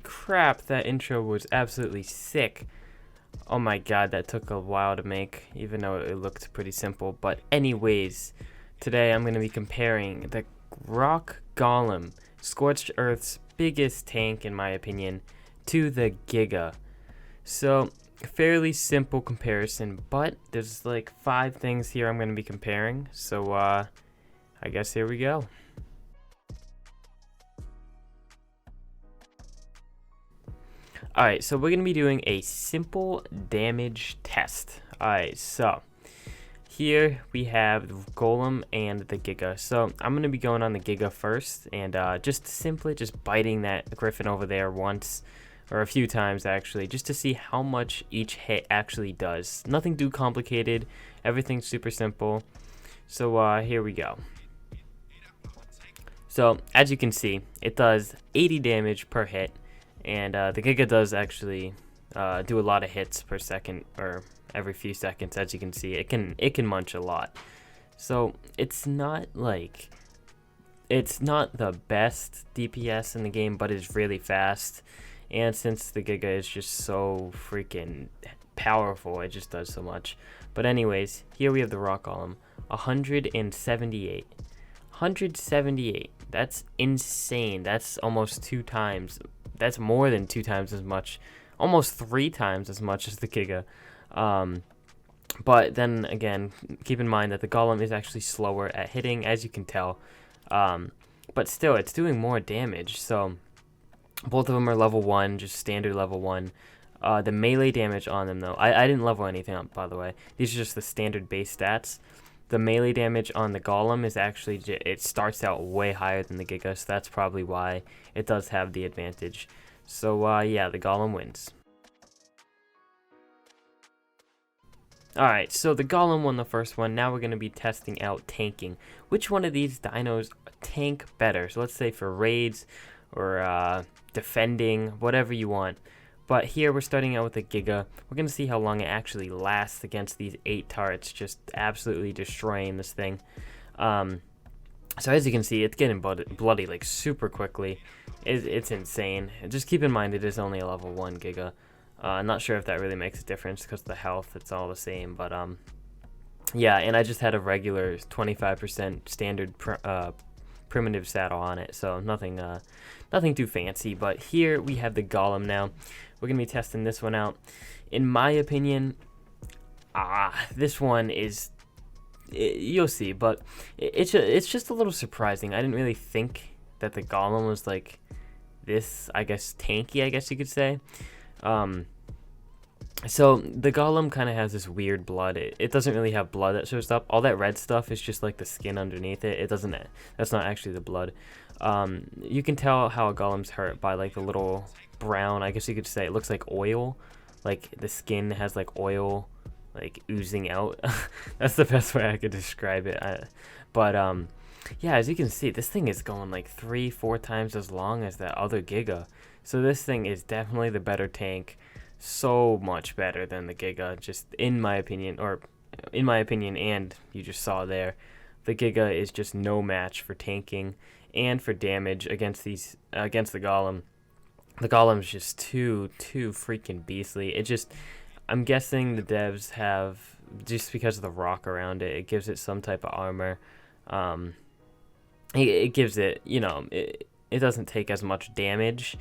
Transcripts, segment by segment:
crap, that intro was absolutely sick. Oh my god, that took a while to make, even though it looked pretty simple. But anyways, today I'm going to be comparing the Rock Golem, Scorched Earth's biggest tank in my opinion, to the Giga. So, fairly simple comparison, but there's like 5 things here I'm going to be comparing. So, I guess here we go. Alright, so we're going to be doing a simple damage test. Alright, so here we have the Golem and the Giga. So I'm going to be going on the Giga first and just simply biting that Griffin over there once or a few times actually, just to see how much each hit actually does. Nothing too complicated, everything's super simple. So here we go. So as you can see, it does 80 damage per hit. And the Giga does actually do a lot of hits per second, or every few seconds. As you can see, it can munch a lot. So it's not the best DPS in the game, but it's really fast. And since the Giga is just so freaking powerful, it just does so much. But anyways, here we have the Rock Golem, 178. 178. That's insane. That's almost 2 times. That's more than 2 times as much, almost 3 times as much as the Giga. But then again, keep in mind that the Golem is actually slower at hitting, as you can tell. But still, it's doing more damage. So both of them are level 1, just standard level 1. The melee damage on them, though, I didn't level anything up, by the way. These are just the standard base stats. The melee damage on the Golem is actually, it starts out way higher than the Giga, so that's probably why it does have the advantage. So yeah, the Golem wins. Alright, so the Golem won the first one. Now we're going to be testing out tanking. Which one of these dinos tank better? So let's say for raids or defending, whatever you want. But here we're starting out with the Giga. We're going to see how long it actually lasts against these 8 turrets, just absolutely destroying this thing. So as you can see, it's getting bloody like super quickly. It's insane. Just keep in mind it is only a level 1 Giga. I'm not sure if that really makes a difference because the health, it's all the same. But yeah, and I just had a regular 25% standard primitive saddle on it, so nothing too fancy. But here we have the Golem now. We're gonna be testing this one out. In my opinion, this one is, you'll see, but it's just a little surprising. I didn't really think that the Golem was like this, I guess, tanky, I guess you could say. So the Golem kind of has this weird blood. It doesn't really have blood that shows up. All that red stuff is just like the skin underneath it. That's not actually the blood. You can tell how a Golem's hurt by like the little brown, I guess you could say, it looks like oil. Like the skin has like oil like oozing out. That's the best way I could describe it. Yeah, as you can see, this thing is going like 3-4 times as long as that other Giga. So this thing is definitely the better tank. So much better than the Giga, just in my opinion, and you just saw there, the Giga is just no match for tanking and for damage against the Golem. The Golem's just too freaking beastly. I'm guessing the devs have, just because of the rock around it, it gives it some type of armor. It gives it, it doesn't take as much damage,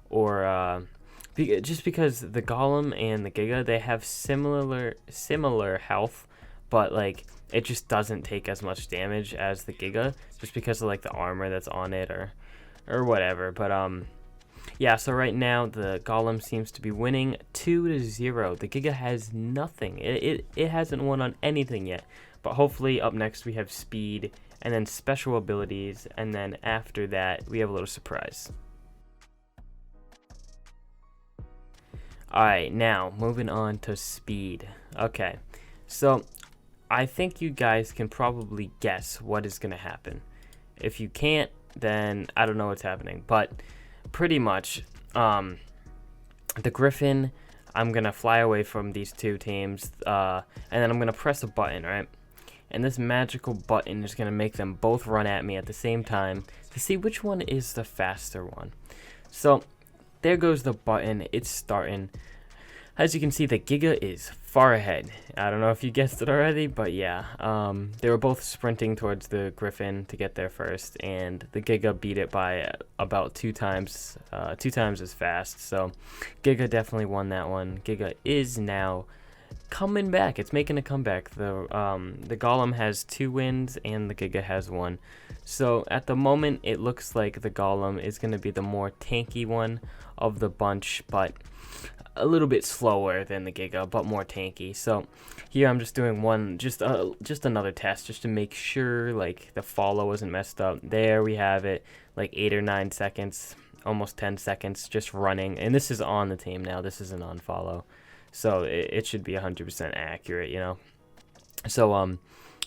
or just because the Golem and the Giga, they have similar health, but like it just doesn't take as much damage as the Giga, just because of like the armor that's on it or whatever. But yeah, so right now the Golem seems to be winning 2-0. The Giga has nothing. It hasn't won on anything yet. But hopefully up next we have speed and then special abilities, and then after that we have a little surprise. Alright, now moving on to speed. Okay, so I think you guys can probably guess what is going to happen. If you can't, then I don't know what's happening. But pretty much, the Griffin, I'm going to fly away from these 2 teams, and then I'm going to press a button, right? And this magical button is going to make them both run at me at the same time to see which one is the faster one. So there goes the button. It's starting. As you can see, the Giga is far ahead. I don't know if you guessed it already, but yeah. They were both sprinting towards the Griffin to get there first, and the Giga beat it by about two times as fast. So Giga definitely won that one. Giga is now coming back. It's making a comeback. The Golem has 2 wins and the Giga has 1. So at the moment, it looks like the Golem is going to be the more tanky one of the bunch, but a little bit slower than the Giga, but more tanky. So here I'm just doing just another test just to make sure like the follow wasn't messed up. There we have it, like 8 or 9 seconds, almost 10 seconds just running. And this is on the team now. This isn't on follow. So it should be 100% accurate, you know. So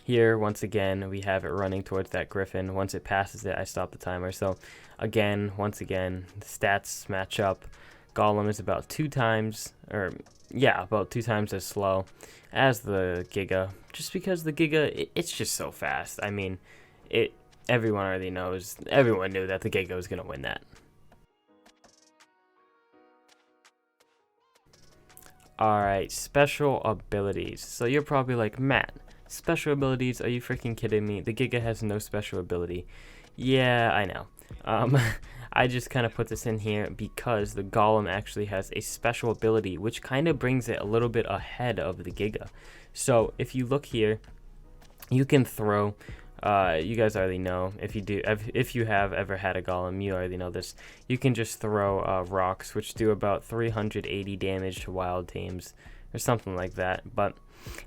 here once again we have it running towards that Griffin. Once it passes it, I stop the timer. So again, once again, the stats match up. Golem is about 2 times, or yeah, about 2 times as slow as the Giga, just because the Giga, it's just so fast. I mean, everyone already knows, everyone knew that the Giga was going to win that. Alright, special abilities. So you're probably like, Matt, special abilities, are you freaking kidding me? The Giga has no special ability. Yeah, I know. I just kind of put this in here because the Golem actually has a special ability, which kind of brings it a little bit ahead of the Giga. So if you look here, you can throw, you guys already know, if you have ever had a Golem, you already know this. You can just throw rocks, which do about 380 damage to wild teams, or something like that. But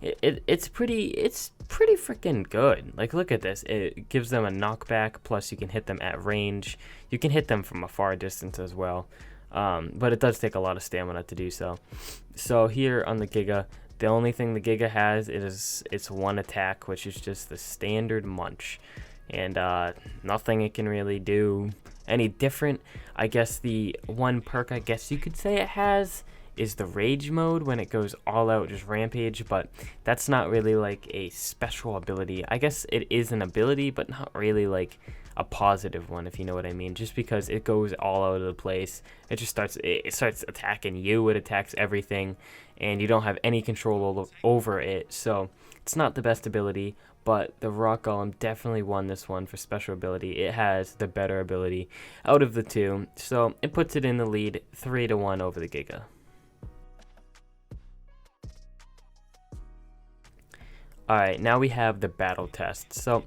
it's pretty freaking good. Like, look at this. It gives them a knockback, plus you can hit them at range. You can hit them from a far distance as well, but it does take a lot of stamina to do so. So here on the Giga, the only thing the Giga has is its one attack, which is just the standard munch, and nothing it can really do any different. I guess the one perk I guess you could say it has is the rage mode, when it goes all out, just rampage, but that's not really like a special ability. I guess it is an ability, but not really like a positive one, if you know what I mean, just because it goes all out of the place. It starts attacking you, it attacks everything, and you don't have any control over it. So it's not the best ability, but the Rock Golem definitely won this one for special ability. It has the better ability out of the two, so it puts it in the lead 3-1 over the Giga. Alright, now we have the battle test. So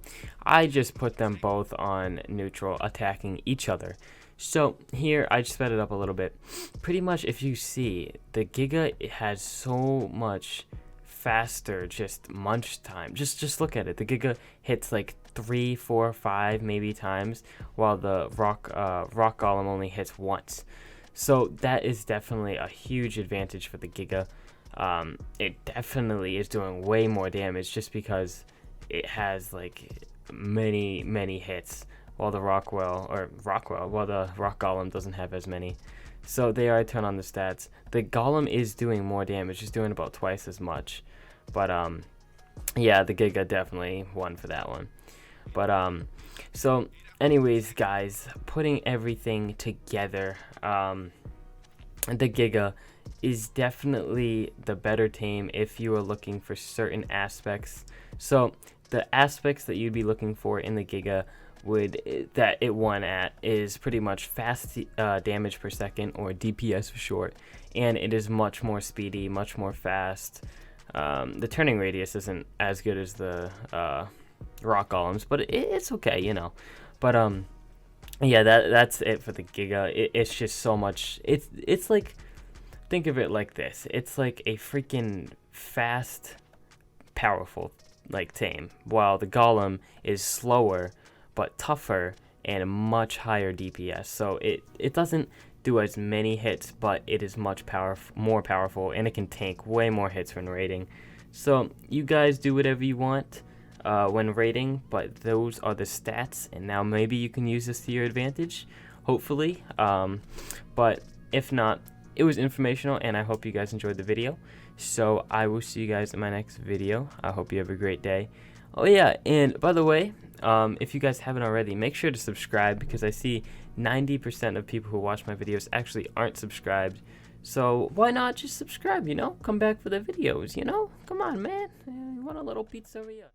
I just put them both on neutral, attacking each other. So here I just sped it up a little bit. Pretty much, if you see, the Giga, it has so much faster just munch time. Just look at it. The Giga hits like 3, 4, 5 maybe times, while the Rock Golem only hits once. So that is definitely a huge advantage for the Giga. It definitely is doing way more damage just because it has like many hits, while the Rock Golem doesn't have as many. So there I turn on the stats. The Golem is doing more damage, it's doing about twice as much. But yeah, the Giga definitely won for that one. But so anyways, guys, putting everything together, the Giga is definitely the better team if you are looking for certain aspects. So the aspects that you'd be looking for in the Giga that it won at is pretty much fast damage per second, or DPS for short, and it is much more speedy, much more fast. The turning radius isn't as good as the Rock Golems, but it's okay, you know. But yeah, that's it for the Giga. It's just so much. It's like, think of it like this. It's like a freaking fast, powerful like tame, while the Golem is slower but tougher and a much higher DPS. So it doesn't do as many hits, but it is much more powerful, and it can tank way more hits when raiding. So you guys do whatever you want when raiding, but those are the stats, and now maybe you can use this to your advantage, hopefully. But if not, it was informational, and I hope you guys enjoyed the video. So I will see you guys in my next video. I hope you have a great day. Oh yeah, and by the way, if you guys haven't already, make sure to subscribe, because I see 90% of people who watch my videos actually aren't subscribed. So why not just subscribe, you know? Come back for the videos, you know? Come on, man. You want a little pizzeria.